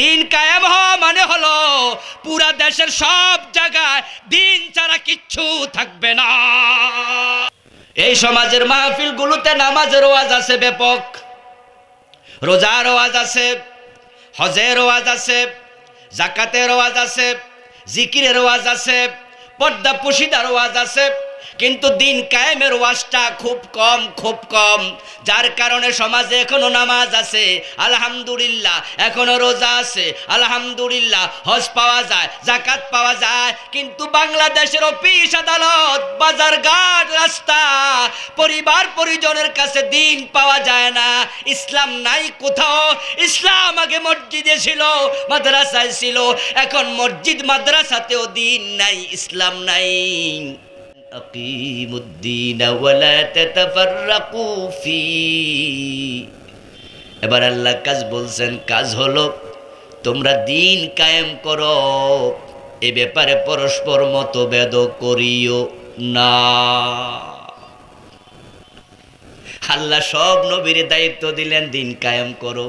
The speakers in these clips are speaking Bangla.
দিন কায়েম হওয়া মানে হলো পুরা দেশের সব জায়গায় দিন ছাড়া কিচ্ছু থাকবে না। এই সমাজের মাহফিলগুলোতে নামাজের ওয়াজ আছে ব্যাপক, রোজার ওয়াজ আছে, হজের ওয়াজ আছে, জাকাতের ওয়াজ আছে, জিকিরের ওয়াজ আছে, পর্দা পুশিদার ওয়াজ আছে, কিন্তু দিন কায়েমের ওয়াজটা খুব কম, খুব কম। যার কারণে সমাজে এখনো নামাজ আছে আলহামদুলিল্লাহ, এখনো রোজা আছে আলহামদুলিল্লাহ, হজ পাওয়া যায়, জাকাত পাওয়া যায়, কিন্তু বাংলাদেশের অফিস আদালত, বাজার ঘাট, রাস্তা, পরিবার পরিজনের কাছে দিন পাওয়া যায় না। ইসলাম নাই কোথাও। ইসলাম আগে মসজিদে ছিল, মাদ্রাসায় ছিল, এখন মসজিদ মাদ্রাসাতেও দিন নাই, ইসলাম নাই। আকিমুদ্দিন ওয়ালা তাতাফাররাকু ফি। এবার আল্লাহ কাজ বলছেন, কাজ হলো তোমরা দিন কায়েম করো, এ ব্যাপারে পরস্পর মতভেদ করিও না। আল্লাহ সব নবীর দায়িত্ব দিলেন দিন কায়েম করো।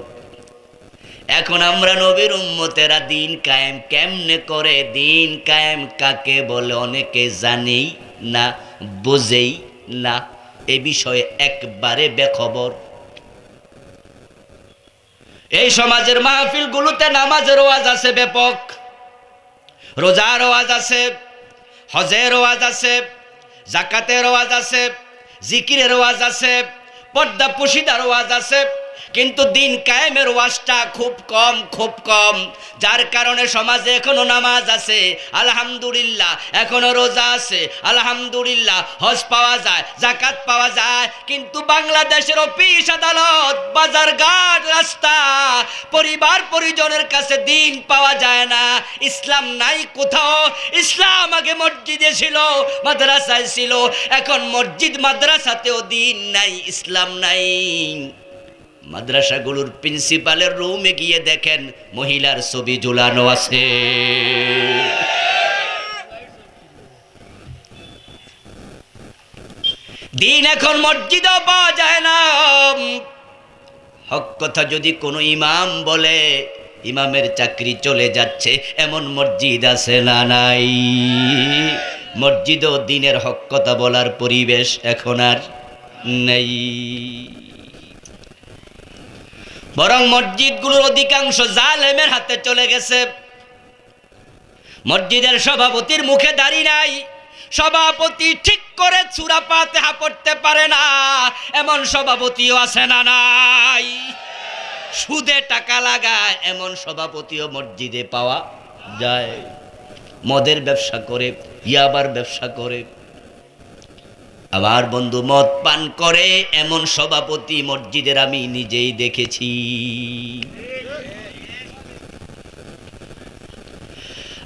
এখন আমরা নবীর উম্মতেরা দিন কায়েম কেমনে করে, দিন কায়েম কাকে বলে অনেকে জানেই না, বোঝেই না, এ বিষয়ে একবারে বেখবর। এই সমাজের মাহফিলগুলোতে নামাজের ওয়াজ আছে ব্যাপক, রোজার ওয়াজ আছে, হজের ওয়াজ আছে, জাকাতের ওয়াজ আছে, জিকিরের ওয়াজ আছে, পর্দা পুশিদার ওয়াজ আছে, কিন্তু দিন কায়েমের ওয়াজটা খুব কম, খুব কম। যার কারণে সমাজে এখনো নামাজ আছে আলহামদুলিল্লাহ, এখনো রোজা আছে আলহামদুলিল্লাহ, হজ পাওয়া যায়, জাকাত পাওয়া যায়, কিন্তু বাংলাদেশের অফিস আদালত, বাজার ঘাট, রাস্তা, পরিবার পরিজনের কাছে দিন পাওয়া যায় না। ইসলাম নাই কোথাও। ইসলাম আগে মসজিদে ছিল, মাদ্রাসায় ছিল, এখন মসজিদ মাদ্রাসাতেও দিন নাই, ইসলাম নাই। মাদ্রাসাগুলোর প্রিন্সিপালের রুমে গিয়ে দেখেন মহিলার ছবি ঝুলানো আছে। দিন এখন মসজিদও পাওয়া যায় না। হক কথা যদি কোনো ইমাম বলে, ইমামের চাকরি চলে যাচ্ছে, এমন মসজিদ আছে না নাই? মসজিদও দিনের হক কথা বলার পরিবেশ এখন আর নেই। বরং মসজিদগুলোর অধিকাংশ জালেমের হাতে চলে গেছে। মসজিদের সভাপতির মুখে দাড়ি নাই, সভাপতি ঠিক করে সূরা ফাতিহা পড়তে পারে না, এমন সভাপতিও আছে না নাই? সুদে টাকা লাগায় এমন সভাপতিও মসজিদে পাওয়া যায়। মদের ব্যবসা করে, ইয়াবার ব্যবসা করে, আবার বন্ধু মদ পান করে, এমন সভাপতি মসজিদের আমি নিজেই দেখেছি।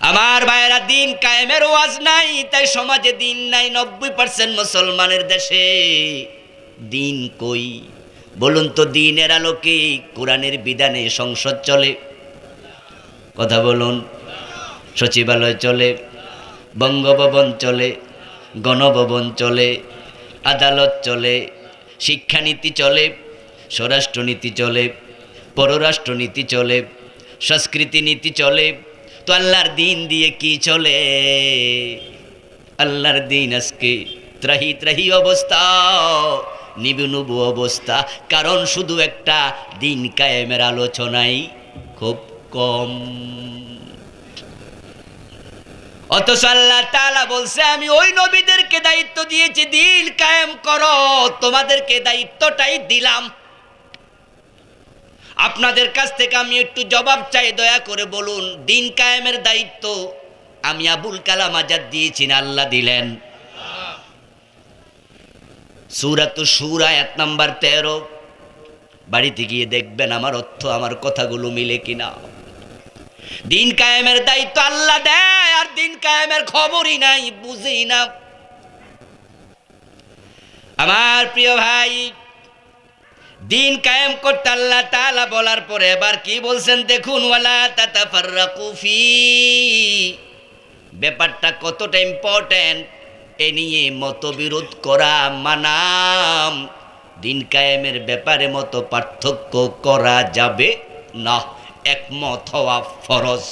আমার ভাইয়েরা, দিন কায়েমের ওয়াজ নাই, তাই সমাজে দিন নাই। 90% মুসলমানের দেশে দিন কই বলুন তো? দিনের আলোকে, কোরআনের বিধানে সংসদ চলে, কথা বলুন, সচিবালয় চলে, বঙ্গভবন চলে, গণভবন চলে, আদালত চলে, শিক্ষানীতি চলে, স্বরাষ্ট্রনীতি চলে, পররাষ্ট্রনীতি চলে, সংস্কৃতি নীতি চলে। তো আল্লাহর দিন দিয়ে কি চলে? আল্লাহর দিন আজকে ত্রাহি ত্রাহি অবস্থা, নিবু নুবু অবস্থা। কারণ শুধু একটা দিন কায়েমের আলোচনাই খুব কম। অথচ আল্লাহ তাআলা বলছে, আমি ওই নবীদেরকে দায়িত্ব দিয়েছি দিন কায়েম করো, তোমাদেরকে দায়িত্বটাই দিলাম। আপনাদের কাছ থেকে আমি একটু জবাব চাই, দয়া করে বলুন, দিন কায়েমের দায়িত্ব আমি আবুল কালাম আজাদ দিয়েছি না আল্লাহ দিলেন? সূরাতুশ শূরা আয়াত নাম্বার 13, বাড়িতে গিয়ে দেখবেন আমার অর্থ, আমার কথাগুলো মিলে কিনা। দিন কায়েমের দায়িত্ব আল্লাহ দেয়, আর দিন কায়েমের খবরই নাই, বুঝেই না। আমার প্রিয় ভাই, দিন কায়েম করতে আল্লাহ তাআলা বলার পরে এবার কি বলছেন দেখুন, ওয়ালা তাতাফাররাকু ফি। ব্যাপারটা কতটা ইম্পর্টেন্ট, এ নিয়ে মতবিরোধ করা মানাম। দিন কায়েমের ব্যাপারে মত পার্থক্য করা যাবে না। একমত হওয়া ফরজ।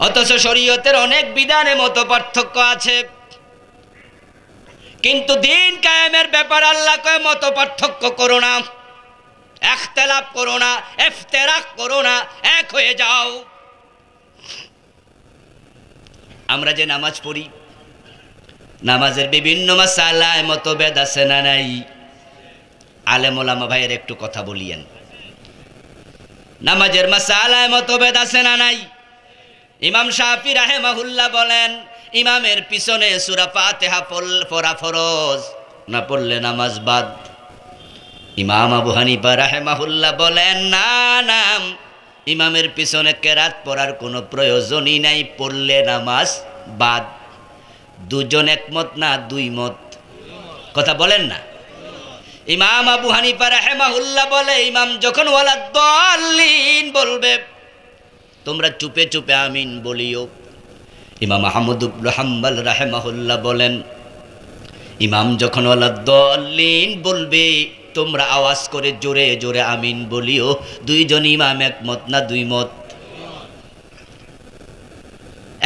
অথচ শরীয়তের অনেক বিধানে মত পার্থক্য আছে, কিন্তু দিন কায়েমের ব্যাপার আল্লাহ কয় মত পার্থক্য করো না, ইখতিলাফ করো না, ইফতিরাক করো না, এক হয়ে যাও। আমরা যে নামাজ পড়ি, নামাজের বিভিন্ন মাসালায় মতভেদ আছে না নাই? আলেম ওলামা ভাইয়ের একটু কথা বলিয়েন, নামাজের মাসালায় মতভেদ আছে না নাই? ইমাম শাফি রাহিমাহুল্লাহ বলেন ইমামের পিছনে সূরা ফাতিহা পড়া ফরজ, না পড়লে নামাজ বাদ। ইমাম আবু হানিফা রাহিমাহুল্লাহ বলেন না না, ইমামের পিছনে কেরাত পড়ার কোনো প্রয়োজনই নাই, পড়লে নামাজ বাদ। দুজন একমত না দুই মত? কথা বলেন না। ইমাম আবু হানিফা রাহিমাহুল্লাহ বলে ইমাম যখন ওয়ালাদ-দাল্লিন বলবে তোমরা চুপে চুপে আমিন বলিও। ইমাম আহমদ ইবনে হাম্বল রাহিমাহুল্লাহ বলেন ইমাম যখন ওয়ালাদ-দাল্লিন বলবে তোমরা আওয়াজ করে জোরে জোরে আমিন বলিও। দুইজন ইমাম একমত না দুই মত?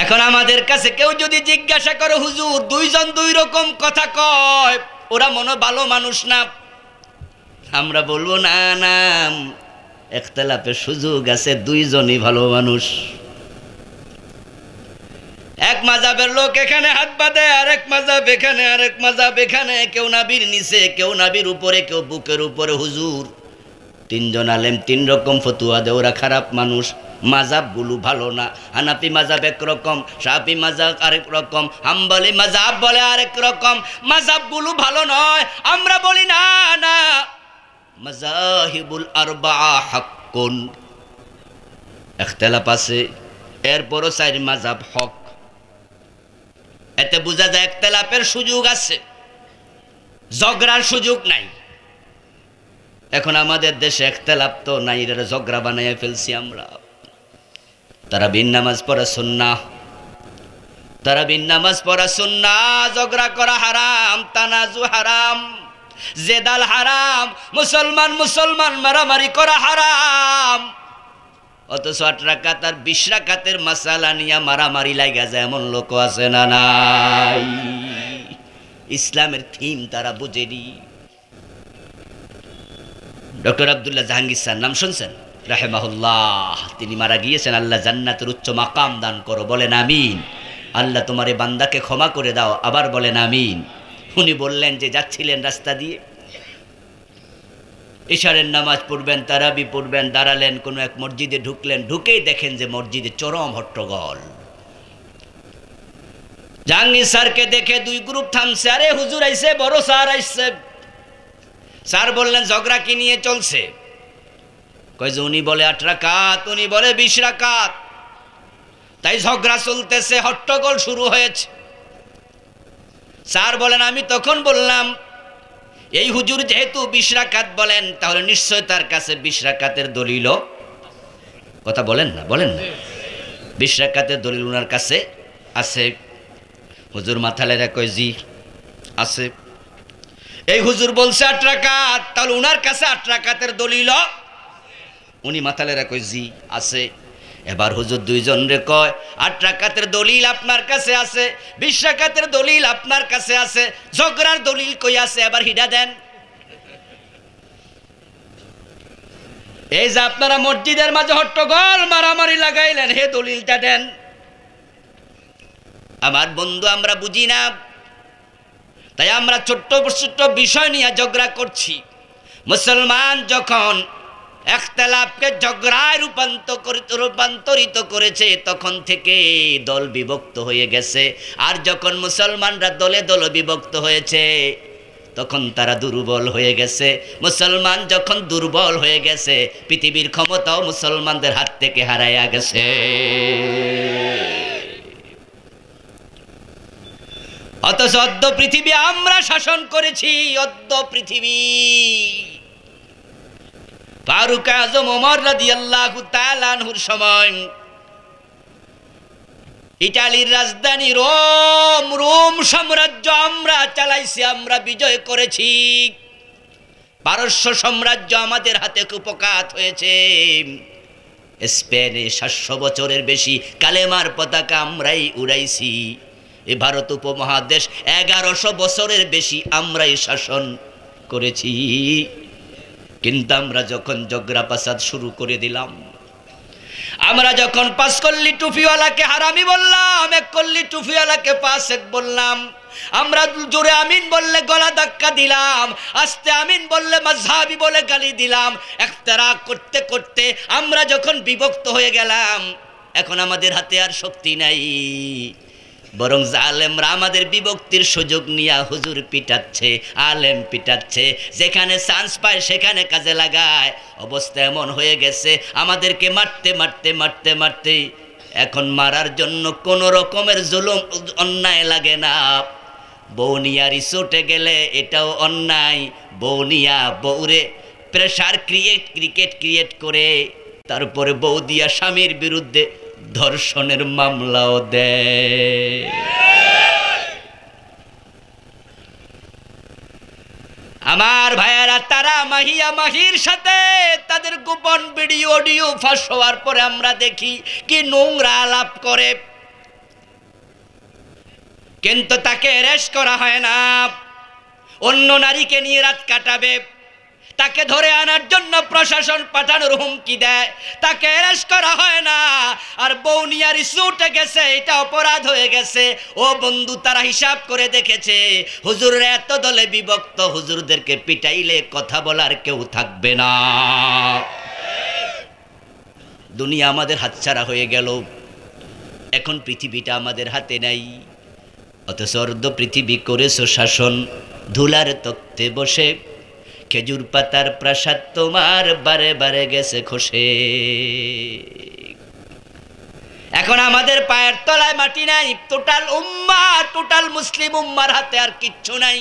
এখন আমাদের কাছে কেউ যদি জিজ্ঞাসা করে হুজুর দুইজন দুই রকম কথা কয়, ওরা মনে ভালো মানুষ না, আমরা বলবো না না, ইখতিলাফের সুযোগ আছে, দুইজনই ভালো মানুষ। এক মাযহাবের লোক এখানে হাত বাঁধে, আরেক মাযহাব এখানে, আরেক মাযহাব এখানে, কেউ নাবির নিচে, কেউ নাবির উপরে, কেউ বুকের উপরে। হুজুর তিনজন আলেম তিন রকম ফতোয়া দেয়, ওরা খারাপ মানুষ, মাযহাবগুলো ভালো না। হানাফি মাযহাব একরকম, শাফি মাযহাব আরেক রকম, হাম্বলি মাযহাব বলে আরেক রকম, মাযহাবগুলো ভালো নয়। আমরা বলি না না, মাযাহিবুল আরবাআ হাক্কুন, ইখতিলাফ আছে, এরপরও চার মাযহাব হক। এতে বোঝা যায় ইখতিলাফের সুযোগ আছে, ঝগড়ার সুযোগ নাই। এখন আমাদের দেশে ইখতিলাফ তো নাই, এরা ঝগড়া বানাইয়া ফেলছি আমরা। তারাবির নামাজ পড়া সুন্নাহ, তারাবির নামাজ পড়া সুন্নাহ, ঝগড়া করা হারাম, তানাজু হারাম, জেদাল হারাম, মুসলমান মুসলমান মারামারি করা হারাম। অথচ 8 রাকাত আর 20 রাকাতের মাসালা নিয়ে মারামারি লাগা যায় এমন লোক আছে না নাই? ইসলামের থিম তারা বুঝেনি। ডক্টর আব্দুল্লাহ জাহাঙ্গীর স্যার নাম শুনছেন রাহিমাহুল্লাহ? তিনি মারা গিয়েছেন, আল্লাহ জান্নাতের উচ্চ মাকাম দান করো, বলেন আমিন। আল্লাহ তোমার এই বান্দাকে ক্ষমা করে দাও, আবার বলেন আমিন। উনি বললেন যে যাচ্ছিলেন রাস্তা দিয়ে, ইশারের নামাজ পড়বেন, তারাবি পড়বেন, দাঁড়ালেন, কোনো এক মসজিদে ঢুকলেন, ঢুকেই দেখেন যে মসজিদে চরম হট্টগোল। জাহাঙ্গীর স্যারকে দেখে 2 গ্রুপ থামছে, আরে হুজুর আইছে, বড় স্যার আইছে। স্যার বললেন ঝগড়া কি নিয়ে চলছে? কয় যে উনি বলে 8 রাকাত, উনি বলে 20 রাকাত, তাই ঝগড়া চলতেছে, হট্টগোল শুরু হয়েছে। স্যার বলেন আমি তখন বললাম এই হুজুর যেহেতু 20 রাকাত বলেন, তাহলে নিশ্চয় তার কাছে 20 রাকাতের দলিল। কথা বলেন না, বলেন না। 20 রাকাতের দলিল ওনার কাছে আছে? হুজুর মাথা লেরা কয় জি আছে। এই হুজুর বলছে 8 রাকাত, তাহলে ওনার কাছে 8 রাকাতের দলিল? উনি মাথা লেরা কয় জি আছে। এবার হুজুর দুইজন রে কয় 8 রাকাতের দলিল আপনার কাছে আছে, 20 রাকাতের দলিল আপনার কাছে আছে, ঝগড়ার দলিল কই আছে? এবার হিডা দেন। এই যে আপনারা মসজিদের মাঝে হট্টগোল মারামারি লাগাইলেন, হে দলিলটা দেন। আমার বন্ধু আমরা বুঝি না, তাই আমরা ছোট্ট ছোট্ট বিষয় নিয়ে ঝগড়া করছি। মুসলমান যখন ইখতিলাফকে ঝগড়ায় রূপান্তরিত করেছে, তখন থেকে দল বিভক্ত হয়ে গেছে। আর যখন মুসলমানরা দলে দলে বিভক্ত হয়েছে, তখন তারা দুর্বল হয়ে গেছে। মুসলমান যখন দুর্বল হয়ে গেছে, পৃথিবীর ক্ষমতাও মুসলমানদের হাত থেকে হারাইয়া গেছে। অথচ অদ্য পৃথিবী আমরা শাসন করেছি, অদ্য পৃথিবী। ফারুক আজম ওমর রাদিয়াল্লাহু তাআলা আনহুর সময় ইতালির রাজধানী রোম সাম্রাজ্য আমরা চালাইছি, আমরা বিজয় করেছি। পারস্য সাম্রাজ্য আমাদের হাতে কুপকাত হয়েছে। স্পেনে 700 বছরের বেশি কালেমার পতাকা আমরাই উড়াইছি। এ ভারত উপমহাদেশ 1100 বছরের বেশি আমরাই শাসন করেছি। কিন্তু আমরা যখন জগরাপাসাদ শুরু করে দিলাম, আমরা যখন 5 কল্লি টুপিওয়ালাকে হারামি বললাম, 1 কল্লি টুপিওয়ালাকে ফাসিক বললাম, আমরা জোরে আমিন বললে গলা ধাক্কা দিলাম, আস্তে আমিন বললে মাযহাবি বলে গালি দিলাম। ইখতিরাক করতে করতে আমরা যখন বিভক্ত হয়ে গেলাম, এখন আমাদের হাতে আর শক্তি নাই, বরং জালেমরা আমাদের বিভক্তির সুযোগ নিয়ে হুজুর পিটাচ্ছে, আলেম পিটাচ্ছে, যেখানে চান্স পায় সেখানে কাজে লাগায়। অবস্থা এমন হয়ে গেছে আমাদেরকে মারতে মারতে মারতে মারতে এখন মারার জন্য কোনো রকমের জুলুম অন্যায় লাগে না। বৌনিয়া রিসোর্টে গেলে এটাও অন্যায়, বৌনিয়া বউরে প্রেশার ক্রিয়েট করে তারপরে বৌদিয়া স্বামীর বিরুদ্ধে ধর্ষণের মামলাও দেয়। আমার ভাইয়ারা, তারা মাহিয়া মাহির সাথে তাদের গোপন ভিডিও অডিও ফাঁস হওয়ার পরে আমরা দেখি কি নোংরা আলাপ করে, কিন্তু তাকে অ্যারেস্ট করা হয় না। অন্য নারীকে নিয়ে রাত কাটাবে, তাকে ধরে আনার জন্য প্রশাসন পাঠানোর হুমকি দেয়, তাকে অ্যারেস্ট করা হয় না। আর বৌনিয়া রিসোর্টে গেছে, এটা অপরাধ হয়ে গেছে। ও বন্ধু, তারা হিসাব করে দেখেছে হুজুররা এত দলে বিভক্ত, হুজুরদেরকে পিটাইলে কথা বলার কেউ থাকবে না। দুনিয়া আমাদের হাতছাড়া হয়ে গেল, এখন পৃথিবীটা আমাদের হাতে নাই। অথচ অর্ধ পৃথিবী করেছো শাসন, ধুলার তক্তে বসে খেজুর পাতার প্রাসাদ তোমার বারে বারে গেছে খসে। এখন আমাদের পায়ের তলায় মাটি নাই, টোটাল উম্মাহ, টোটাল মুসলিম উম্মার হাতে আর কিচ্ছু নাই।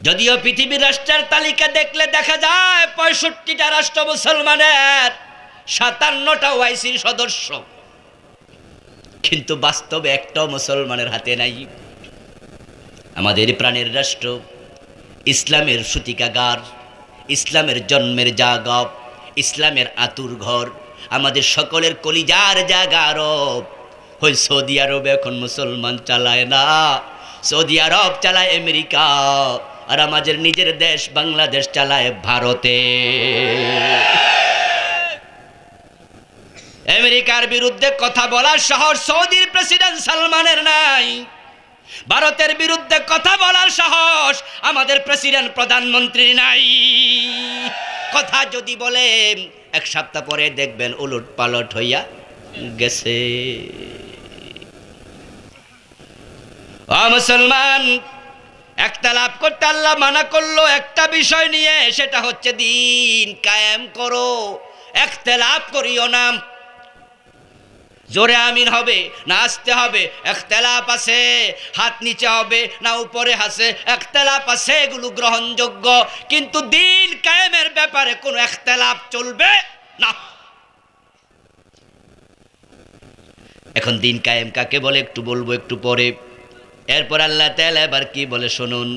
যদিও পৃথিবীর রাষ্ট্রের তালিকা দেখলে দেখা যায় 65টা রাষ্ট্র মুসলমানের, 57টা ওআইসির সদস্য, কিন্তু বাস্তবে একটাও মুসলমানের হাতে নাই। আমাদের প্রাণের রাষ্ট্র, ইসলামের সূতিকাগার, ইসলামের জন্মের জায়গা, ইসলামের আতুর ঘর, আমাদের সকলের কলিজার জায়গা আরব। ওই সৌদি আরবে এখন মুসলমান চালায় না, সৌদি আরব চালায় আমেরিকা, আর আমাদের নিজের দেশ বাংলাদেশ চালায় ভারতে। আমেরিকার বিরুদ্ধে কথা বলার সাহস সৌদির প্রেসিডেন্ট সালমানের নাই, ভারতের বিরুদ্ধে কথা বলার সাহস আমাদের প্রেসিডেন্ট প্রধানমন্ত্রী নাই। কথা যদি বলে 1 সপ্তাহ পরে দেখবেন উলট পালট হইয়া গেছে। ও মুসলমান, একতলাপ করতে আল্লাহ মানা করলো একটা বিষয় নিয়ে, সেটা হচ্ছে দিন কায়েম করো, একতলাপ করিও না। জোরে আমিন হবে না আসতে হবে, ইখতিলাফ আছে, হাত নিচে হবে না উপরে আছে, ইখতিলাফ আছে, এগুলো গ্রহণযোগ্য, কিন্তু দিন কায়েমের ব্যাপারে কোনো ইখতিলাফ চলবে না। এখন দিন কায়েম কাকে বলে একটু বলবো একটু পরে। এরপর আল্লাহ তাআলা এবার কি বলে শুনুন,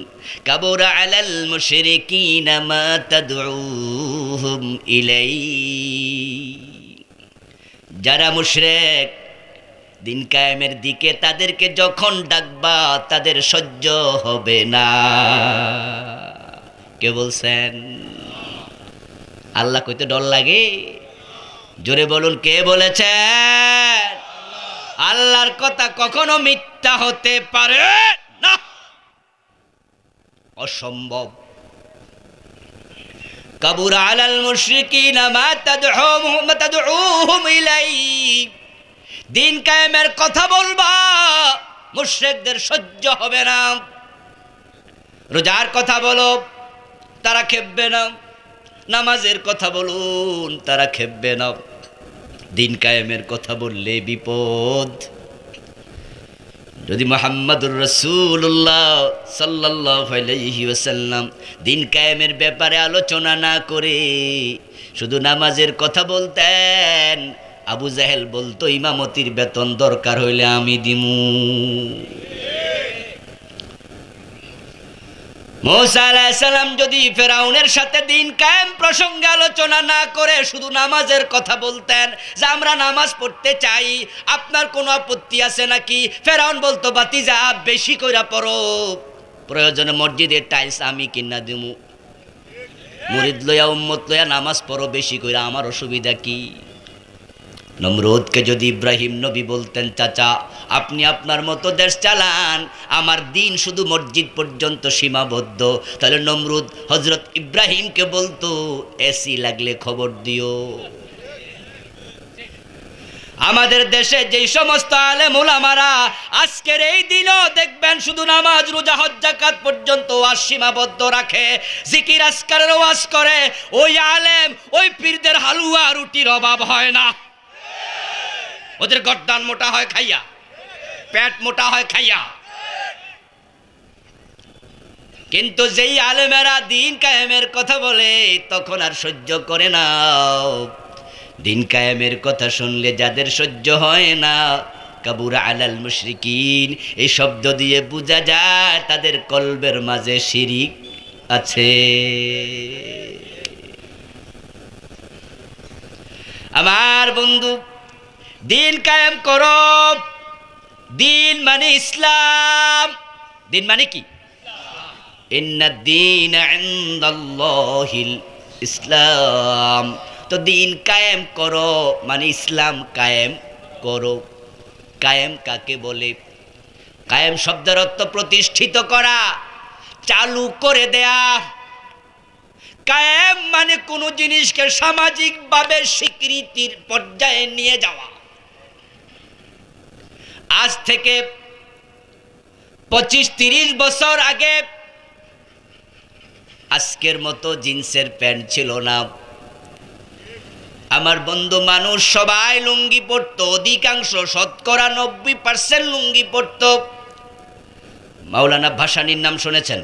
কাবুরা আলাল মুশরিকিনা মা তাদউহুম ইলাইহি। যারা মুশরিক, দিন কায়েমের দিকে তাদেরকে যখন ডাকবা তাদের সহ্য হবে না। কে বলছেন? আল্লাহ কইতে ডর লাগে? জোরে বলুন, কে বলেছেন? আল্লাহর কথা কখনো মিথ্যা হতে পারে না, অসম্ভব। কাবুরা আলাল মুশরিকিনা মা তাদউহুম ইলাইহি। দিন কায়েমের কথা বলবা, মুশরিকদের সহ্য হবে না। রোজার কথা বলো, তারা খেপবে না। নামাজের কথা বলুন, তারা খেপবে না। দিন কায়েমের কথা বললে বিপদ। যদি মুহাম্মদুর রাসূলুল্লাহ সাল্লাল্লাহু আলাইহি ওয়াসাল্লাম দিন কায়েমের ব্যাপারে আলোচনা না করে শুধু নামাজের কথা বলতেন, আবু জাহেল বলতো ইমামতির বেতন দরকার হইলে আমি দিমু। মুসা আলাইহিস সালাম যদি ফেরাউনের সাথে দিন কায়েম প্রসঙ্গে আলোচনা না করে শুধু নামাজের কথা বলতেন যে আমরা নামাজ পড়তে চাই, আপনার কোনো আপত্তি আছে নাকি? ফেরাউন বলতো বাতিজা বেশি কইরা পড়ো, প্রয়োজনে মসজিদের টাইলস আমি কিনা দিমু, মুরিদ লইয়া উম্মত লইয়া নামাজ পড়ো বেশি কইরা, আমার অসুবিধা কি? নমরুদকে যদি ইব্রাহিম নবী বলতেন চাচা আপনি আপনার মতো দেশ চালান, আমার দিন শুধু মসজিদ পর্যন্ত সীমাবদ্ধ, তাহলে নমরুদ হযরত ইব্রাহিমকে বলতো এসি লাগলে খবর দিও। আমাদের দেশে যেই সমস্ত আলেম ওলামারা আজকের এই দিনও দেখবেন শুধু নামাজ রোজা হজ যাকাত পর্যন্ত ওয়াজ সীমাবদ্ধ রাখে, জিকির আজকারের ওয়াজ করে, ওই আলেম ওই পীরদের হালুয়া রুটির অভাব হয় না। ওদের গর্দান মোটা হয় খাইয়া, পেট মোটা হয় খাইয়া। কিন্তু যেই আলেমেরা দিন কায়েমের কথা বলে তখন আর সহ্য করে না। দিন কায়েমের কথা শুনলে যাদের সহ্য হয় না, কাবুরা আলাল মুশরিকিন এই শব্দ দিয়ে বোঝা যায় তাদের কলবের মাঝে শিরিক আছে। আমার বন্ধু, দিন কায়েম করো। দিন মানে ইসলাম। দিন মানে কি? ইন্নাদ-দীন ইনদাল্লাহিল ইসলাম। তো দিন কায়েম করো মানে ইসলাম কায়েম করো। কায়েম কাকে বলে? কায়েম শব্দের অর্থ প্রতিষ্ঠিত করা, চালু করে দেয়া। কায়েম মানে কোনো জিনিসকে সামাজিকভাবে স্বীকৃতির পর্যায়ে নিয়ে যাওয়া। আজ থেকে 25-30 বছর আগে আজকের মতো জিন্সের প্যান্ট ছিল না। আমার বন্ধু মানুষ সবাই লুঙ্গি পরতো, অধিকাংশ শতকরা 90% লুঙ্গি পরতো। মাওলানা ভাসানীর নাম শুনেছেন?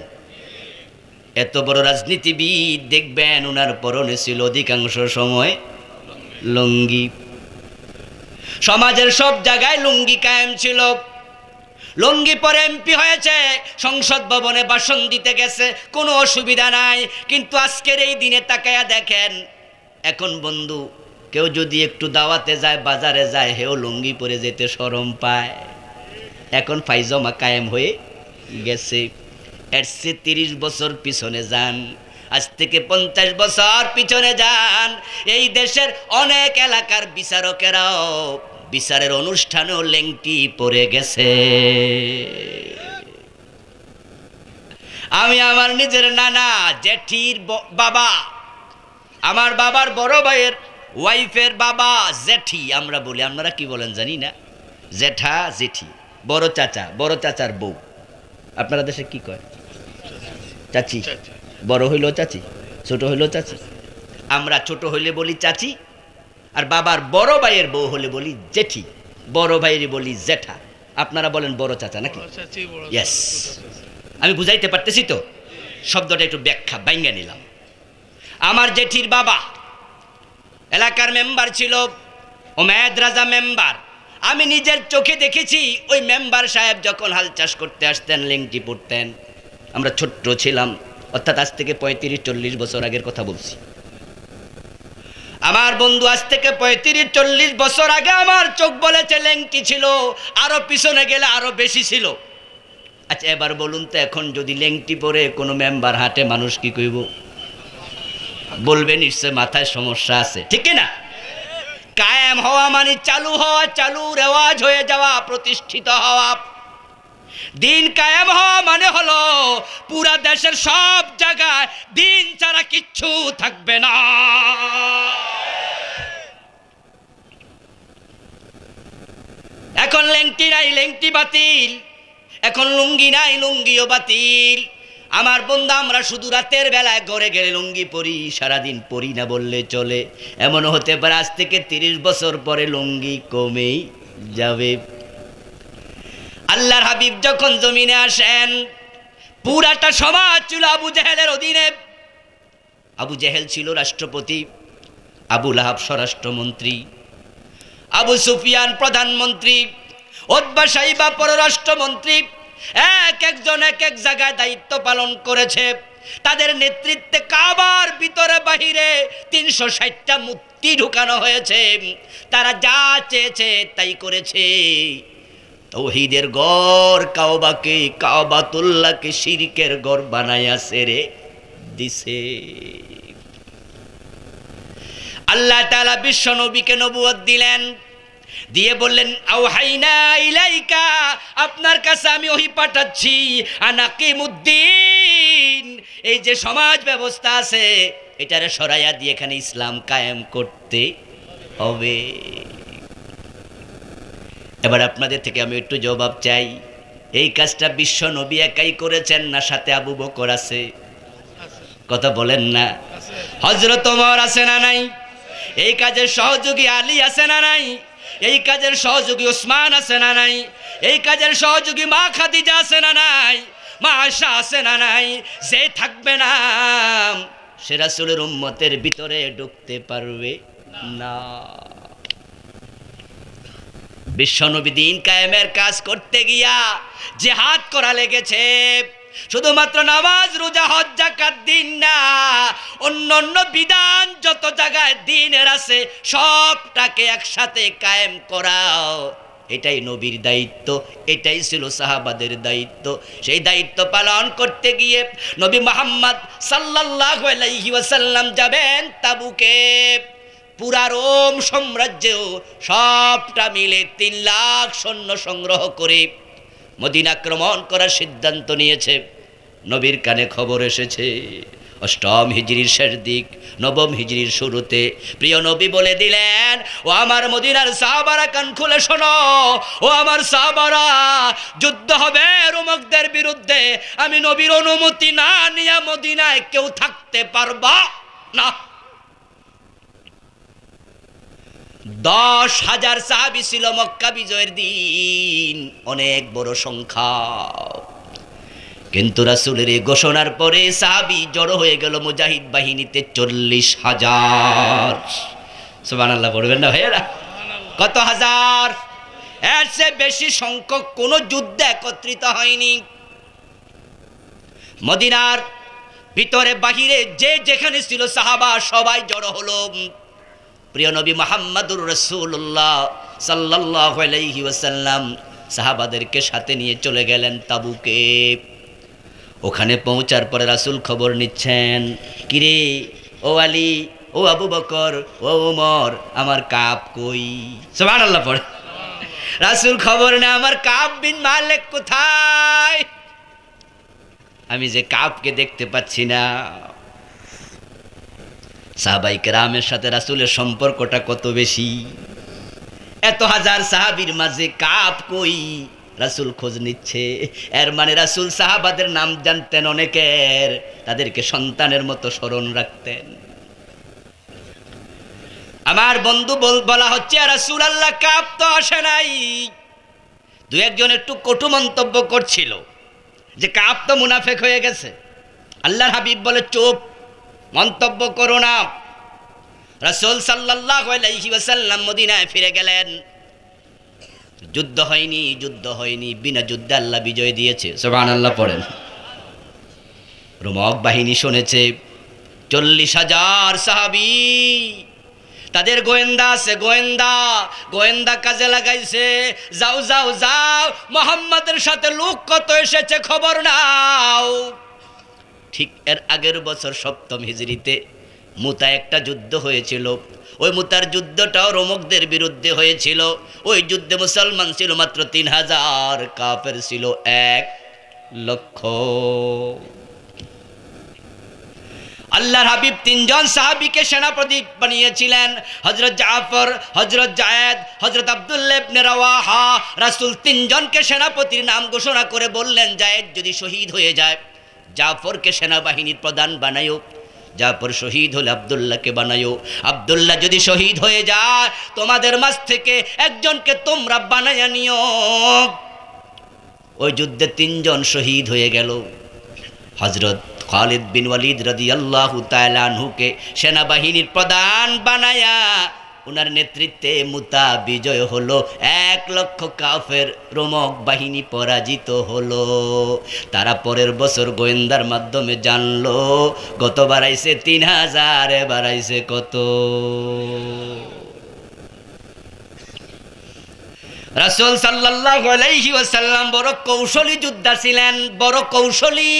এত বড় রাজনীতিবিদ, দেখবেন ওনার পরনে ছিল অধিকাংশ সময় লুঙ্গি। সমাজের সব জায়গায় লুঙ্গি কায়েম ছিল। লুঙ্গি পরে এমপি হয়েছে, সংসদ ভবনে ভাষণ দিতে গেছে, কোনো অসুবিধা নাই। কিন্তু আজকের এই দিনে তাকায়া দেখেন, এখন বন্ধু কেউ যদি একটু দাওয়াতে যায়, বাজারে যায়, হেও লুঙ্গি পরে যেতে শরম পায়। এখন পায়জামা কায়েম হয়ে গেছে। এর চেয়ে 30 বছর পিছনে যান, আজ থেকে 50 বছর পিছনে যান, এই দেশের অনেক এলাকার বিচারকেরাও বিচারের অনুষ্ঠানেও লেংটি পরে গেছে। আমি আমার নিজের নানা জেঠির বাবা, আমার বাবার বড় ভাইয়ের ওয়াইফের বাবা জেঠি আমরা বলি, আপনারা কি বলেন জানি না, জেঠা জেঠি, বড় চাচা, বড় চাচার বউ। আপনারা দেশে কি কয়? চাচি। বড় হইল চাচি, ছোট হইল চাচি। আমরা ছোট হইলে বলি চাচি, আর বাবার বড় ভাইয়ের বউ হলে বলি জেঠি, বড় ভাইয়ের বলি জেঠা। আপনারা বলেন বড় চাচা নাকি? ইয়েস। আমি বুঝাইতে পারতেছি তো? শব্দটা একটু ব্যাখ্যা বাইঙ্গা নিলাম। আমার জেঠির বাবা এলাকার মেম্বার ছিল, ওমেদ রাজা মেম্বার। আমি নিজের চোখে দেখেছি ওই মেম্বার সাহেব যখন হাল চাষ করতে আসতেন লেংটি পড়তেন। আমরা ছোট্ট ছিলাম, অর্থাৎ আজ থেকে 35-40 বছর আগের কথা বলছি। আমার বন্ধু আজ থেকে 35-40 বছর আগে আমার চোখ বলেছে লেংটি ছিল, আরো পিছনে গেলে আরো বেশি ছিল। আচ্ছা এবার বলুন তো, এখন যদি লেংটি পরে কোনো মেম্বার হাঁটে, মানুষ কি কইব? বলবে নিশ্চয় মাথায় সমস্যা আছে, ঠিক না? কায়েম হওয়া মানে চালু হওয়া, চালু রেওয়াজ হয়ে যাওয়া, প্রতিষ্ঠিত হওয়া। দিন কায়েম হওয়া মানে হলো পুরা দেশের সব জায়গায় দিন ছাড়া কিচ্ছু থাকবে না। এখন লেংটি নাই, লেংটি বাতিল। এখন লুঙ্গি নাই, লুঙ্গিও বাতিল। আমার বন্ধু আমরা শুধু রাতের বেলায় ঘরে গেলে লুঙ্গি পরি, সারাদিন পরি না বললে চলে। এমনও হতে পারে আজ থেকে 30 বছর পরে লুঙ্গি কমেই যাবে। আল্লাহর হাবিব যখন জমিনে আসেন, পুরাটা সমাজ ছিল আবু জেহেলের অধীনে। আবু জেহেল ছিল রাষ্ট্রপতি, আবু লাহাব স্বরাষ্ট্রমন্ত্রী, আবু সুফিয়ান প্রধানমন্ত্রী, উতবা সাইবা পররাষ্ট্রমন্ত্রী, এক একজন এক এক জায়গায় দায়িত্ব পালন করেছে। তাদের নেতৃত্বে কাবার ভিতরে বাহিরে ৩৬০টা মূর্তি ঢুকানো হয়েছে। তারা যা চেয়েছে তাই করেছে। তৌহিদের গড় কাবাকে, কাবাতুল্লাহকে শিরকের গড় বানাইয়া ছেড়ে দিছে। আল্লাহ তাআলা বিশ্ব নবীকে নবুয়ত দিলেন, দিয়ে বললেন আওহাইনা ইলাইকা, আপনার কাছে আমি ওহী পাঠাচ্ছি, আনাকিমুদ্দিন, এই যে সমাজ ব্যবস্থা আছে এটারে সরাইয়া দিয়ে এখানে ইসলাম কায়েম করতে হবে। এবার আপনাদের থেকে আমি একটু জবাব চাই, এই কাজটা বিশ্ব নবী একাই করেছেন না সাথে আবু বকর আছে? কথা বলেন না। হযরত ওমর আছে না নাই? এই কাজের সহযোগী আলী আছে না নাই? এই কাজের সহযোগী উসমান আছে না নাই? এই কাজের সহযোগী মা খাদিজা আছে না নাই? মা আয়েশা আছে না নাই? যে থাকবে না সে রাসূলের উম্মতের ভিতরে ঢুকতে পারবে না। বিশ্বনবী দিন কায়েমের কাজ করতে গিয়া জিহাদ করা লেগেছে। শুধুমাত্র নামাজ রোজা হজ যাকাত দিন না, অন্য বিধান যত জায়গায় দিনের আছে সবটাকে একসাথে কায়েম করাও, এটাই নবীর দায়িত্ব, এটাই ছিল সাহাবাদের দায়িত্ব। সেই দায়িত্ব পালন করতে গিয়ে নবী মুহাম্মদ সাল্লাল্লাহু আলাইহি ওয়াসাল্লাম যাবেন তাবুকে। পুরা রোম সাম্রাজ্যেও সবটা মিলে 3 লাখ সৈন্য সংগ্রহ করে মদিনা আক্রমণ করার সিদ্ধান্ত নিয়েছে। নবীর কানে খবর এসেছে 8ম হিজরির শেষ দিক, 9ম হিজরির শুরুতে প্রিয় নবী বলে দিলেন, ও আমার মদিনার সাহাবারা কান খুলে শোনো, ও আমার সাহাবারা, যুদ্ধ হবে রোমকদের বিরুদ্ধে। আমি নবীর অনুমতি না নিয়ে মদিনায় কেউ থাকতে পারবা না। 10,000 সাহাবী ছিল মক্কা বিজয়ের দিন, অনেক বড় সংখ্যা। কিন্তু রাসূলের এই ঘোষণার পরে সাহাবী জড়ো হয়ে গেল মুজাহিদ বাহিনীতে 40,000। সুবহানাল্লাহ পড়বেন না ভাইয়েরা? কত হাজার? এর চেয়ে বেশি সংখ্যক কোন যুদ্ধে একত্রিত হয়নি। মদিনার ভিতরে বাহিরে যে যেখানে ছিল সাহাবা সবাই জড়ো হলো। প্রিয় নবী মুহাম্মদুর রাসূলুল্লাহ সাল্লাল্লাহু আলাইহি ওয়াসাল্লাম সাহাবাদেরকে সাথে নিয়ে চলে গেলেন তাবুকে। ওখানে পৌঁছার পরে রাসূল খবর নিচ্ছেন, কিরে ও আলী, ও আবু বকর, ও ওমর, আমার কাব কই? সুবহানাল্লাহ পড়ে। রাসূল খবর নেয়, আমার কাব বিন মালিক কোথায়? আমি যে কাবকে দেখতে পাচ্ছি না। সাহাবায়ে কেরামের সাথে রাসূলের সম্পর্কটা কত বেশি, এত হাজার সাহাবীর মাঝে কাব কই? রাসূল খোঁজ নিচ্ছে। এর মানে রাসূল সাহাবাদের নাম জানতেন অনেকের, তাদেরকে সন্তানের মতো স্মরণ রাখতেন। আমার বন্ধু বলা হচ্ছে, রাসূলুল্লাহ কাব তো আসে নাই। 2-1 একটু কটু মন্তব্য করছিল যে কাব তো মুনাফিক হয়ে গেছে। আল্লাহর হাবিব বলে, চুপ, মন্তব্য করো না। রাসূল সাল্লাল্লাহু আলাইহি ওয়াসাল্লাম মদিনায় ফিরে গেলেন। যুদ্ধ হয়নি, বিনা যুদ্ধে আল্লাহ বিজয় দিয়েছে। সুবহানাল্লাহ পড়েন। রোমক বাহিনী শুনেছে 40,000 সাহাবী, তাদের গোয়েন্দা আছে, গোয়েন্দা কাজে লাগাইছে। যাও যাও যাও, মুহাম্মাদের সাথে লোক কত এসেছে খবর নাও। ঠিক এর আগের বছর 7ম হিজরিতে মুতা একটা যুদ্ধ হয়েছিল। ওই মুতার যুদ্ধটাও রোমকদের বিরুদ্ধে হয়েছিল। ওই যুদ্ধে মুসলমান ছিল মাত্র 3,000, কাফের ছিল 1 লক্ষ। আল্লাহর হাবিব 3 জন সাহাবীকে সেনাপতি বানিয়েছিলেন, হযরত জাফর, হযরত জায়েদ, হযরত আব্দুল্লাহ ইবনে রাওয়াহা। রাসূল 3 জনকে সেনাপতির নাম ঘোষণা করে বললেন, জায়েদ যদি শহীদ হয়ে যায় জাফরকে সেনাবাহিনীর প্রধান বানায়ো, জাফর শহীদ হলে আব্দুল্লাহকে বানায়ো, আব্দুল্লাহ যদি শহীদ হয়ে যায় তোমাদের মাঝ থেকে একজনকে তোমরা বানায়া নিও। ওই যুদ্ধে 3 জন শহীদ হয়ে গেল। হযরত খালিদ বিন ওয়ালিদ রাদিয়াল্লাহু তাআলা আনহুকে সেনাবাহিনীর প্রধান বানায়া ওনার নেতৃত্বে মুতা বিজয় হলো, 1,00,000 কাফের রোমক বাহিনী পরাজিত হলো। তারা পরের বছর গোয়েন্দার মাধ্যমে জানলো গতবার আইছে 3,000, এবার আইছে কত? রাসূল সাল্লাল্লাহু আলাইহি ওয়াসাল্লাম বড় কৌশলী যোদ্ধা ছিলেন, বড় কৌশলী।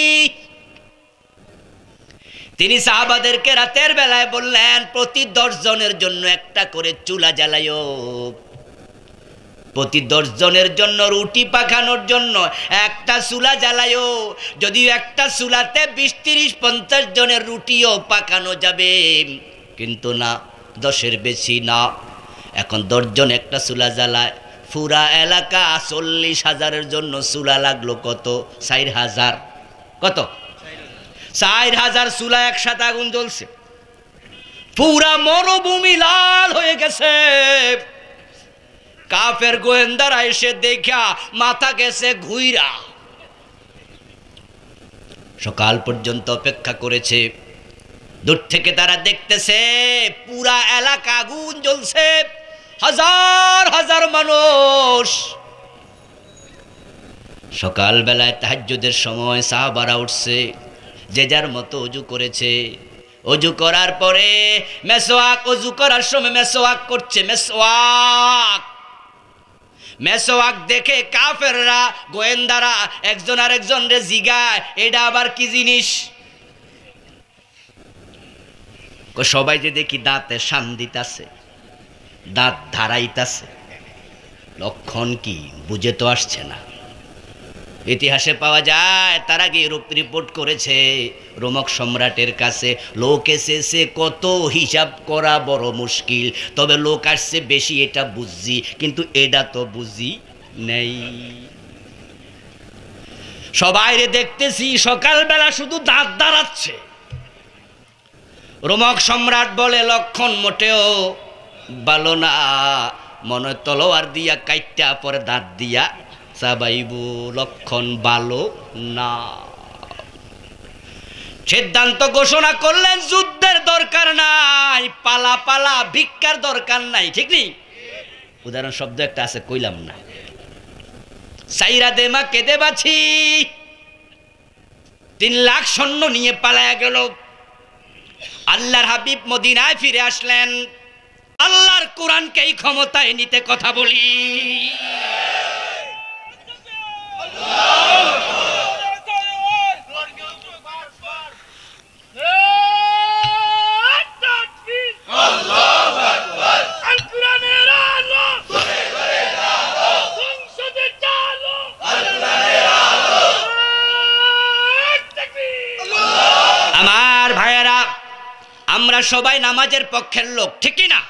তিনি সাহাবাদেরকে রাতের বেলায় বললেন, প্রতি 10 জনের জন্য একটা করে চুলা জ্বালায়ো, প্রতি 10 জনের জন্য রুটি পাকানোর জন্য একটা চুলা জ্বালায়ো। যদিও একটা চুলাতে 20, 30, 50 জনের রুটিও পাকানো যাবে, কিন্তু না, 10-এর বেশি না। এখন 10 জন একটা চুলা জ্বালায়, পুরা এলাকা 40,000-এর জন্য চুলা লাগলো কত? 4,000। কত? 4,000 চুলা একসাথে আগুন জ্বলছে, পুরা মরুভূমি লাল হয়ে গেছে। কাফের গোয়েন্দারা এসে দেখা মাথা গেছে ঘুইরা। সকাল পর্যন্ত অপেক্ষা করেছে, দূর থেকে তারা দেখতেছে পুরা এলাকা আগুন জ্বলছে, হাজার হাজার মানুষ। সকাল বেলায় তাহাজ্জুদের সময় সাহাবারা উঠছে, যে যার মতো অজু করেছে। অজু করার পরে মেসওয়াক, অজু করার সময় মেসওয়াক করছে, মেসওয়াক দেখে কাফেররা গোয়েন্দারা একজন আরেকজন রে জিগায়, এটা আবার কি জিনিস? সবাই যে দেখি দাঁতে শান দিতাছে, দাঁত ধারাইতাছে, লক্ষণ কি বুঝে তো আসছে না। ইতিহাসে পাওয়া যায় তারা গিয়ে রিপোর্ট করেছে রোমক সম্রাটের কাছে, লোক এসেছে কত, হিসাব করা বড় মুশকিল, তবে লোক আসছে বেশি এটা বুঝছি, কিন্তু এটা তো বুঝি নেই। সবাই রে দেখতেছি সকালবেলা শুধু দাঁত দাঁড়াচ্ছে। রোমক সম্রাট বলে, লক্ষণ মোটেও ভালো না, মনে তলোয়ার দিয়া কাইটা পরে দাঁত দিয়া চাবাইবু, লক্ষণ ভালো না। সিদ্ধান্ত ঘোষণা করলেন, যুদ্ধের দরকার নাই, পালা পালা ভিক্ষার দরকার নাই। ঠিক নেই? উদাহরণ শব্দ একটা আছে, কইলাম না। সাইরা দেমা কেঁদে বাছি 3 লাখ সৈন্য নিয়ে পালায়া গেল। আল্লাহর হাবিব মদিনায় ফিরে আসলেন। আল্লাহর কোরআনকে এই ক্ষমতায় নিতে কথা বলি। আমার ভাইয়েরা, আমরা সবাই নামাজের পক্ষের লোক, ঠিক না?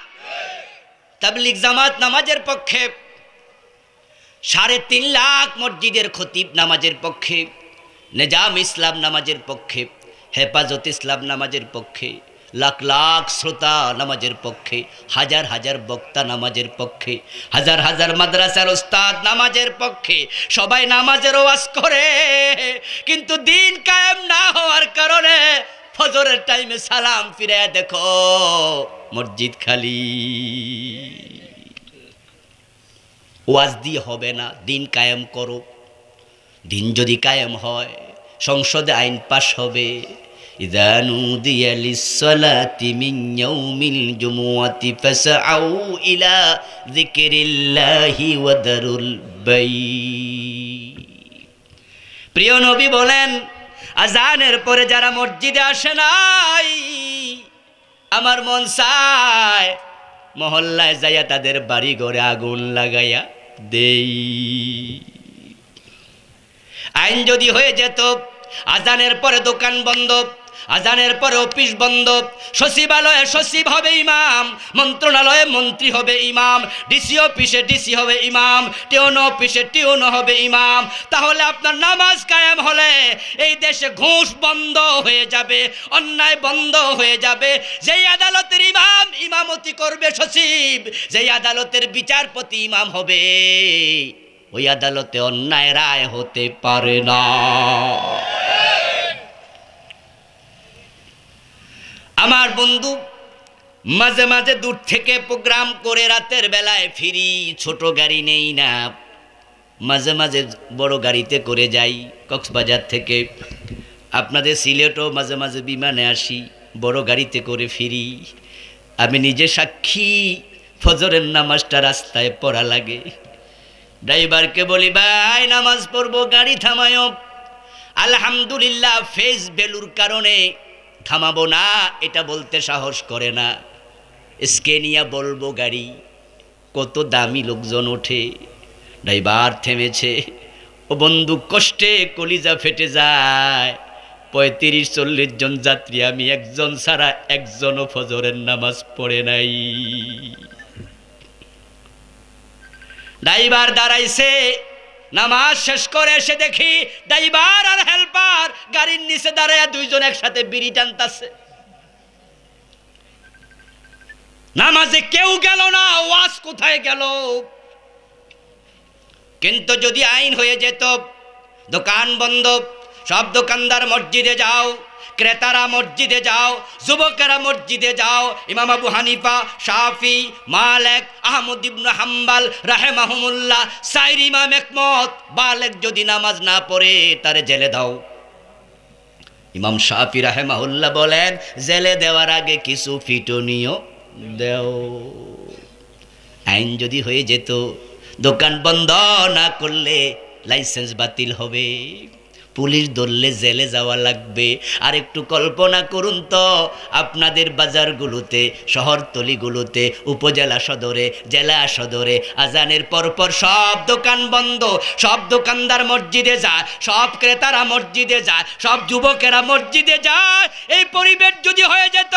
তাবলীগ জামাত নামাজের পক্ষে, 3.5 লাখ মসজিদের খতিব নামাজের পক্ষে, নিজাম ইসলাম নামাজের পক্ষে, হেফাজত ইসলাম নামাজের পক্ষে, লাখ লাখ শ্রোতা নামাজের পক্ষে, হাজার হাজার বক্তা নামাজের পক্ষে, হাজার হাজার মাদ্রাসার ওস্তাদ নামাজের পক্ষে। সবাই নামাজের ওয়াজ করে, কিন্তু দিন কায়েম না হওয়ার কারণে ফজরের টাইমে সালাম ফিরে দেখো মসজিদ খালি। ওয়াজ দিয়ে হবে না, দিন কায়েম করো। দিন যদি কায়েম হয়, সংসদে আইন পাশ হবে, ইযা নুদিয়া লিস-সালাতি মিন ইয়াউমিল জুমুআতি ফাসআউ ইলা যিকরিল্লাহি ওয়া দারুল বাই। প্রিয় নবী বলেন, আজানের পরে যারা মসজিদে আসে নাই, আমার মন চায় মহল্লায় যাইয়া তাদের বাড়ি ঘরে আগুন লাগাইয়া দেই। আইন যদি হয়ে যেত, আজানের পরে দোকান বন্ধ, আজানের পরে অফিস বন্ধ, সচিবালয়ে সচিব হবে ইমাম, মন্ত্রণালয়ে মন্ত্রী হবে ইমাম, ডিসি অফিসে ডিসি হবে ইমাম, টিউন অফিসে টিউন হবে ইমাম, তাহলে আপনার নামাজ কায়েম হলে এই দেশে ঘুষ বন্ধ হয়ে যাবে, অন্যায় বন্ধ হয়ে যাবে। যেই আদালতের ইমাম ইমামতি করবে সচিব, যেই আদালতের বিচারপতি ইমাম হবে, ওই আদালতে অন্যায় রায় হতে পারে না। আমার বন্ধু, মাঝে মাঝে দূর থেকে প্রোগ্রাম করে রাতের বেলায় ফিরি, ছোট গাড়ি নেই না, মাঝে মাঝে বড় গাড়িতে করে যাই কক্সবাজার থেকে। আপনাদের সিলেটও মাঝে মাঝে বিমানে আসি, বড় গাড়িতে করে ফিরি। আমি নিজে সাক্ষী, ফজরের নামাজটা রাস্তায় পড়া লাগে। ড্রাইভারকে বলি, ভাই নামাজ পড়বো, গাড়ি থামায়। আলহামদুলিল্লাহ ফেস ভ্যালুর কারণে থামাবো না এটা বলতে সাহস করে না। স্কেনিয়া বলবো গাড়ি, কত দামি লোকজন ওঠে। ড্রাইভার থেমেছে। ও বন্ধু, কষ্টে কলিজা ফেটে যায়। 35-40 জন যাত্রী, আমি একজন ছাড়া একজনও ফজরের নামাজ পড়ে নাই। ড্রাইভার দাঁড়াইছে, নামাজ শেষ করে এসে দেখি ড্রাইভার আর হেল্পার গাড়ির নিচে দাঁড়ায় দুইজন একসাথে বিড়ি টানতাছে। নামাজে কেউ গেল না, ওয়াজ কোথায় গেল? কিন্তু যদি আইন হয়ে যেত, দোকান বন্ধ, সব দোকানদার মসজিদে যাও, ক্রেতারা মসজিদে যাও, যুবকেরা মসজিদে যাও, ইমাম আবু হানিফা, শাফি, মালিক, আহমদ ইবনে হাম্বল রাহিমাহুমুল্লাহ, চার ইমাম একমত, বালেক যদি নামাজ না পড়ে তারে জেলে দাও। ইমাম শাফি রাহিমাহুল্লাহ বলেন, জেলে দেওয়ার আগে কিছু পিটুনিও দেও। আইন যদি হয়ে যেত, দোকান বন্ধ না করলে লাইসেন্স বাতিল হবে, পুলিশ ধরলে জেলে যাওয়া লাগবে। আর একটু কল্পনা করুন তো, আপনাদের বাজারগুলোতে, শহরতলিগুলোতে, উপজেলা সদরে, জেলা সদরে আজানের পরপর সব দোকান বন্ধ, সব দোকানদার মসজিদে যায়, সব ক্রেতারা মসজিদে যায়, সব যুবকেরা মসজিদে যায়। এই পরিবেশ যদি হয়ে যেত,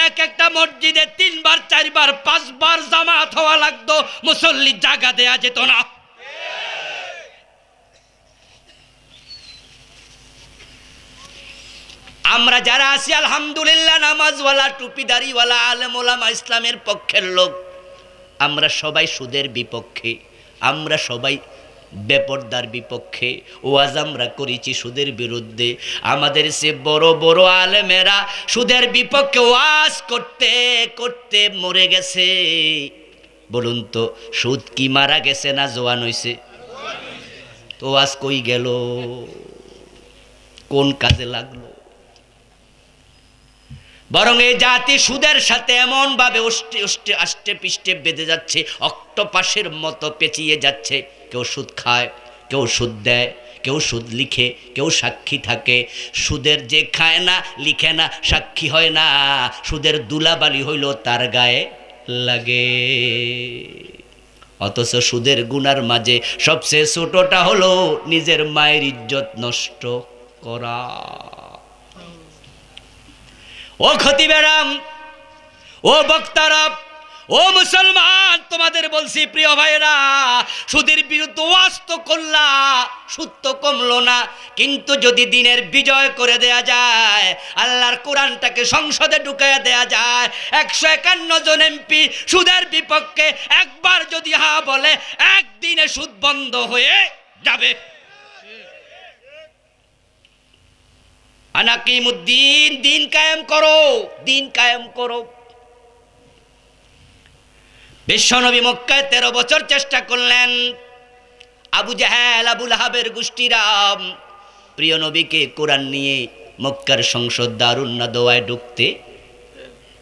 এক একটা মসজিদে 3 বার 4 বার 5 বার জামাত হওয়া লাগতো, মুসল্লির জায়গা দেয়া যেত না। আমরা যারা আছি আলহামদুলিল্লাহ, নামাজওয়ালা, টুপিদারিওয়ালা, আলেম ওলামা, ইসলামের পক্ষের লোক, আমরা সবাই সুদের বিপক্ষে, আমরা সবাই বেপরদার বিপক্ষে। ওয়াজ আমরা করেছি সুদের বিরুদ্ধে। আমাদের সে বড় বড় আলেমেরা সুদের বিপক্ষে ওয়াজ করতে করতে মরে গেছে। বলুন তো, সুদ কি মারা গেছে না জোয়ান হইছে? তো ওয়াজ কই গেল? কোন কাজে লাগলো? বরং এই জাতি সুদের সাথে এমন ভাবে আষ্টে পিষ্টে বেঁধে যাচ্ছে, অক্টোপাসের মতো পেঁচিয়ে যাচ্ছে। কেউ সুদ খায়, কেউ সুদ দেয়, কেউ সুদ লিখে, কেউ সাক্ষী থাকে। সুদের যে খায় না, লিখে না, সাক্ষী হয় না, সুদের দুলাবালি হইল তার গায়ে লাগে। অথচ সুদের গুনার মাঝে সবচেয়ে ছোটটা হলো নিজের মায়ের ইজ্জত নষ্ট করা। ও খতিবেরাম, ও বক্তারা, ও মুসলমান, তোমাদের বলছি প্রিয় ভাইরা, সুদের বিরুদ্ধে ওয়াজ তো করলা, সুদ তো কমলো না। কিন্তু যদি দিনের বিজয় করে দেয়া যায়, আল্লাহর কোরআনটাকে সংসদে ঢুকাইয়া দেয়া যায়, 151 জন এমপি সুদের বিপক্ষে একবার যদি হা বলে, একদিনে সুদ বন্ধ হয়ে যাবে। আনাকিমুদ্দিন, দিন কায়েম করো, দিন কায়েম করো। বিশ্বনবী মক্কায় 13 বছর চেষ্টা করলেন। আবু জাহেল, আবু লাহাবের গোষ্ঠীরাম প্রিয় নবীকে কোরআন নিয়ে মক্কার সংসদ দারুন নাদওয়ায় ঢুকতে,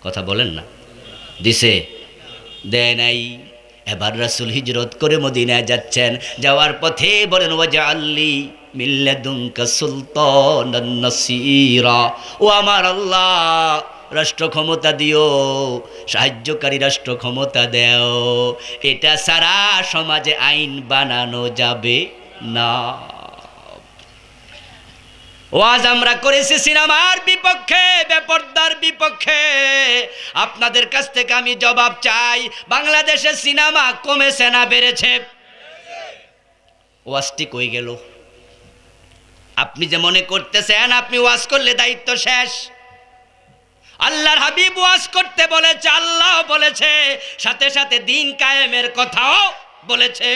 কথা বলেন না, দিছে? দেয় নাই। এবার রাসূল হিজরত করে মদিনায় যাচ্ছেন। যাওয়ার পথে বলেন, ওয়াজআললি মিন লাদুনকা সুলতানান নাসীরা, ও আমার আল্লাহ, রাষ্ট্র ক্ষমতা দিও, সাহায্যকারী রাষ্ট্র ক্ষমতা দেও। এটা সারা সমাজে আইন বানানো যাবে না। ওয়াজ আমরা করেছি সিনেমার বিপক্ষে, বেপরদার বিপক্ষে। আপনাদের কাছ থেকে আমি জবাব চাই, বাংলাদেশে সিনেমা কমেছে না বেড়েছে? ওয়াজটি কই গেল? আপনি যে মনে করতেছেন আপনি ওয়াজ করলে দায়িত্ব শেষ, আল্লাহর হাবিব ওয়াজ করতে বলেছে, আল্লাহ বলেছে, সাথে সাথে দিন কায়েমের কথাও বলেছে।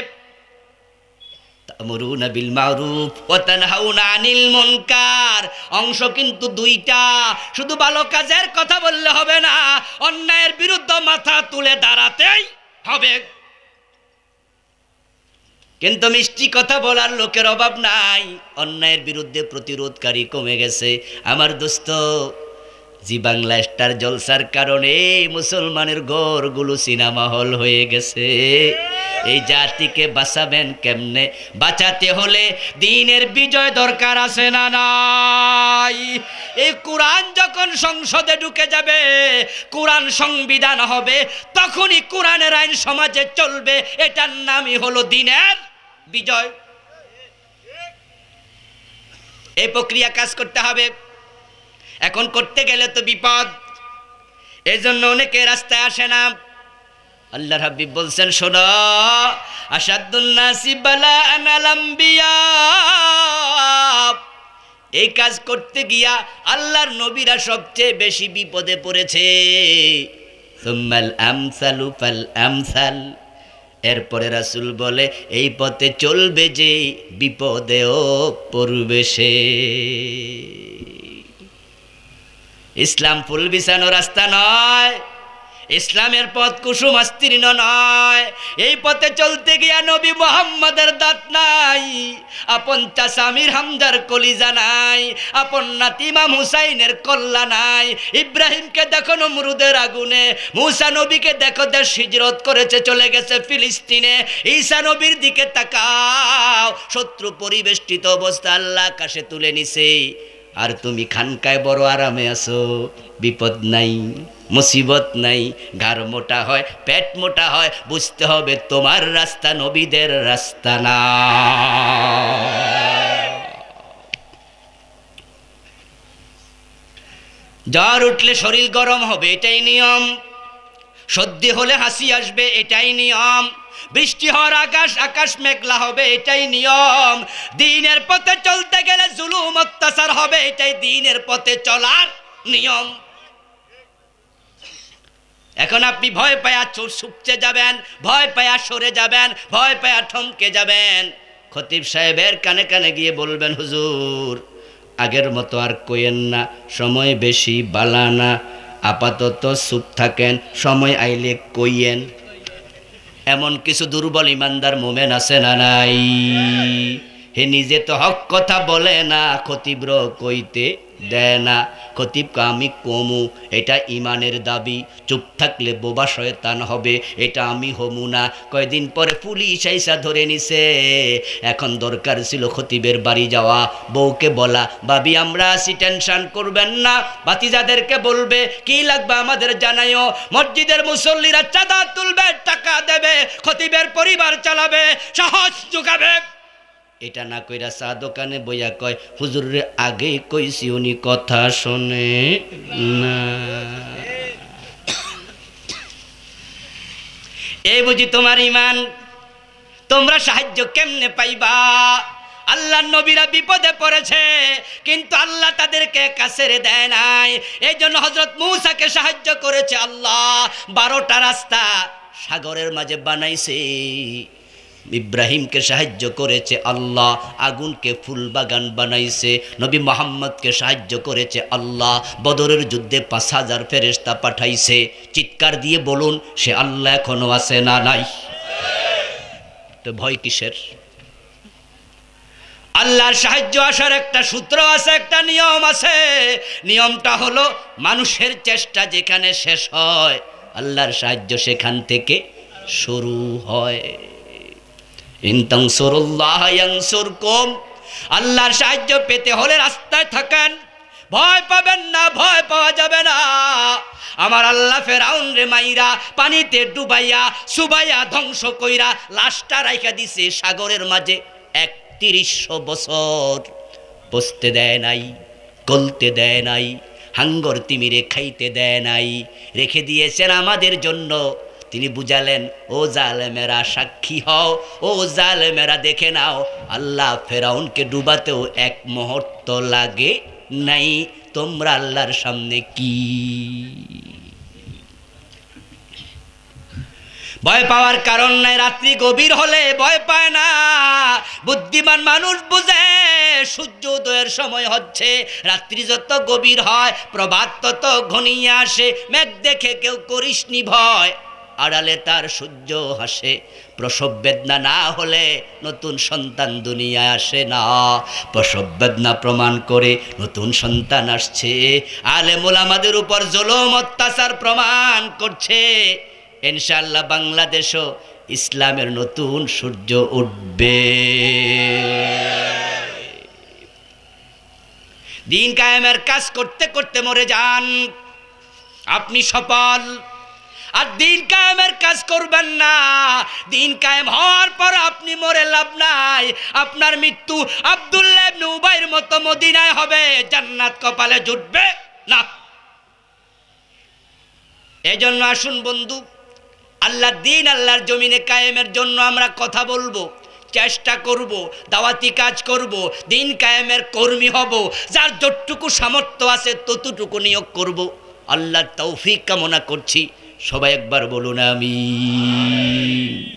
তা'মুরুনা বিল মা'রুফ ওয়া তানহাউনা আনিল মুনকার। অংশ কিন্তু দুইটা, শুধু ভালো কাজের কথা বললে হবে না, অন্যায়ের বিরুদ্ধে মাথা তুলে দাঁড়াতেই হবে। কিন্তু মিষ্টি কথা বলার লোকের অভাব নাই, অন্যায়ের বিরুদ্ধে প্রতিরোধকারী কমে গেছে। আমার দোস্ত, জি বাংলা স্টার জলসার কারণে মুসলমানের ঘরগুলো সিনেমা হল হয়ে গেছে। এই জাতিকে বাঁচাবেন কেমনে? বাঁচাতে হলে দ্বীনের বিজয় দরকার আছে না নাই? এই কোরআন যখন সংসদে ঢুকে যাবে, কোরআন সংবিধান হবে, তখনই কোরআনের আইন সমাজে চলবে। এটার নামই হলো দ্বীনের বিজয়। এই প্রক্রিয়া কাজ করতে হবে। এখন করতে গেলে তো বিপদ, এই জন্য অনেকে রাস্তায় আসে না। আল্লাহর হাবিব বলছেন, শোনো, আশাদ্দুন নাসি বালাআন আল আম্বিয়া। এই কাজ করতে গিয়া আল্লাহর নবীরা সবচেয়ে বেশি বিপদে পড়েছে। সুম্মাল আমসালু ফাল আমসাল। এরপরে রাসূল বলে, এই পথে চলবে যে বিপদেও পড়বে সে। ইসলাম ফুল বিছানো রাস্তা নয়, ইসলামের পথ কুসুম আস্তীর্ণ নয়। এই পথে চলতে গিয়া নবী মুহাম্মদের দাঁত নাই, আপন চাচা আমির হামজার কলিজা নাই, আপন নাতি ইমাম হুসাইনের কল্লা নাই। ইব্রাহিমকে দেখো নমরুদের আগুনে, মুসা নবীকে দেখো দেশ হিজরত করেছে, চলে গেছে ফিলিস্তিনে। ঈসা নবীর দিকে তাকাও, শত্রু পরিবেষ্টিত অবস্থা, আল্লাহ আকাশে তুলে নিছে। আর তুমি খানকায় বড় আরামে আছো, বিপদ নাই, মুসিবত নাই। ঘাড় মোটা হয়, পেট মোটা হয়, বুঝতে হবে তোমার রাস্তা নবীদের রাস্তা না। জ্বর উঠলে শরীর গরম হবে, এটাই নিয়ম। সর্দি হলে হাসি আসবে, এটাই নিয়ম। বৃষ্টি হওয়ার আকাশ মেঘলা হবে, এটাই নিয়ম। দ্বীনের পথে চলতে গেলে জুলুম অত্যাচার হবে, এটাই দ্বীনের পথে চলার নিয়ম। এখন আপনি ভয় পায়া ছুপতে যাবেন, ভয় পায়া সরে যাবেন, ভয় পায়া থমকে যাবেন। খতিব সাহেবের কানে কানে গিয়ে বলবেন, হুজুর আগের মতো আর কইেন না, সময় বেশি বালানা, আপাতত চুপ থাকেন, সময় আইলে কইয়েন। এমন কিছু দুর্বল ইমানদার মোমেন আছে না নাই? হে নিজে তো হক কথা বলে না, খতিব্র কইতে দেয় না। খতিবকে আমি কমু, এটা ইমানের দাবি। চুপ থাকলে বোবা শয়তান হবে, এটা আমি হমু না। কয়দিন পরে পুলিশ আইসা ধরে নিছে। এখন দরকার ছিল খতিবের বাড়ি যাওয়া, বউকে বলা, ভাবি আমরা আসি, টেনশন করবেন না, ভাতিজাদেরকে বলবে, কি লাগবে আমাদের জানাইও। মসজিদের মুসল্লিরা চাঁদা তুলবে, টাকা দেবে, খতিবের পরিবার চালাবে, সাহস জোগাবে। এটা না কইরা চা দোকানে বইয়া কয়, হুজুরের আগে কইছি, উনি কথা শোনে না। এই বুঝি তোমার ইমান? তোমরা সাহায্য কেমনে পাইবা? আল্লাহর নবীরা বিপদে পড়েছে, কিন্তু আল্লাহ তাদেরকে কাছে দেয় নাই। এই জন্য হযরত মূসাকে সাহায্য করেছে আল্লাহ। 12টা রাস্তা সাগরের মাঝে বানাইছে। ইব্রাহিমকে সাহায্য করেছে আল্লাহ, আগুনকে ফুল বাগান বানাইছে। নবী মুহাম্মদকে সাহায্য করেছে আল্লাহ, বদরের যুদ্ধে 5000 ফেরেশতা পাঠাইছে। চিৎকার দিয়ে বলুন, সে আল্লাহ এখনো আছে না নাই? তো ভয় কিসের? আল্লাহর সাহায্য আসার একটা সূত্র আছে, একটা নিয়ম আছে। নিয়মটা হলো, মানুষের চেষ্টা যেখানে শেষ হয়, আল্লাহর সাহায্য সেখান থেকে শুরু হয়। ইন তানসুরুল্লাহ ইয়ানসুরকুম। আল্লাহর সাহায্য পেতে হলে রাস্তায় থাকেন, ভয় পাবেন না, ভয় পাওয়া যাবে না। আমার আল্লাহ ফেরাউন রে মাইরা পানিতে ডুবাইয়া সুবাইয়া ধ্বংস কইরা লাশটা রাইখা দিছে সাগরের মাঝে। 3100 বছর বসতে দেয় নাই, গলতে দেয় নাই, হাঙ্গর তিমিরে খাইতে দেয় নাই, রেখে দিয়েছেন আমাদের জন্য। তিনি বুঝালেন, ও জালেমেরা সাক্ষী হও, ও জালেমেরা দেখে নাও, আল্লাহ ফেরাউনকে ডুবাতেও 1 মুহূর্ত লাগে নাই। তোমরা আল্লাহর সামনে কি? ভয় পাওয়ার কারণ নাই, রাত্রি গভীর হলে ভয় পায় না। বুদ্ধিমান মানুষ বুঝে সূর্য উদয়ের সময় হচ্ছে, রাত্রি যত গভীর হয় প্রভাত তত ঘনিয়ে আসে। মেঘ দেখে কেউ করিসনি ভয়, আড়ালে তার সূর্য হাসে। প্রসব বেদনা না হলে নতুন সন্তান দুনিয়ায় আসে না। প্রসব বেদনা প্রমাণ করে নতুন সন্তান আসছে। আলেম ওলামাদের উপর জুলুম অত্যাচার প্রমাণ করছে। ইনশাআল্লাহ বাংলাদেশও ইসলামের নতুন সূর্য উঠবে। দিন কায়েমের কাজ করতে করতে মরে যান, আপনি সফল। আর দিন কায়েমের কাজ করবেন না, দিন কায়েম হওয়ার পর আপনি মরে লাভ নাই। আপনার মৃত্যু আব্দুল্লাহ ইবনে উবাইর মতো মদিনায় হবে, জান্নাত কপালে জুটবে না। এই জন্য আসুন বন্ধু, আল্লাহর দিন আল্লাহর জমিনে কায়েমের জন্য আমরা কথা বলবো, চেষ্টা করব, দাওয়াতি কাজ করব, দিন কায়েমের কর্মী হব। যার যতটুকু সামর্থ্য আছে ততটুকু নিয়োগ করব। আল্লাহর তৌফিক কামনা করছি। সবাই একবার বলুন আমিন।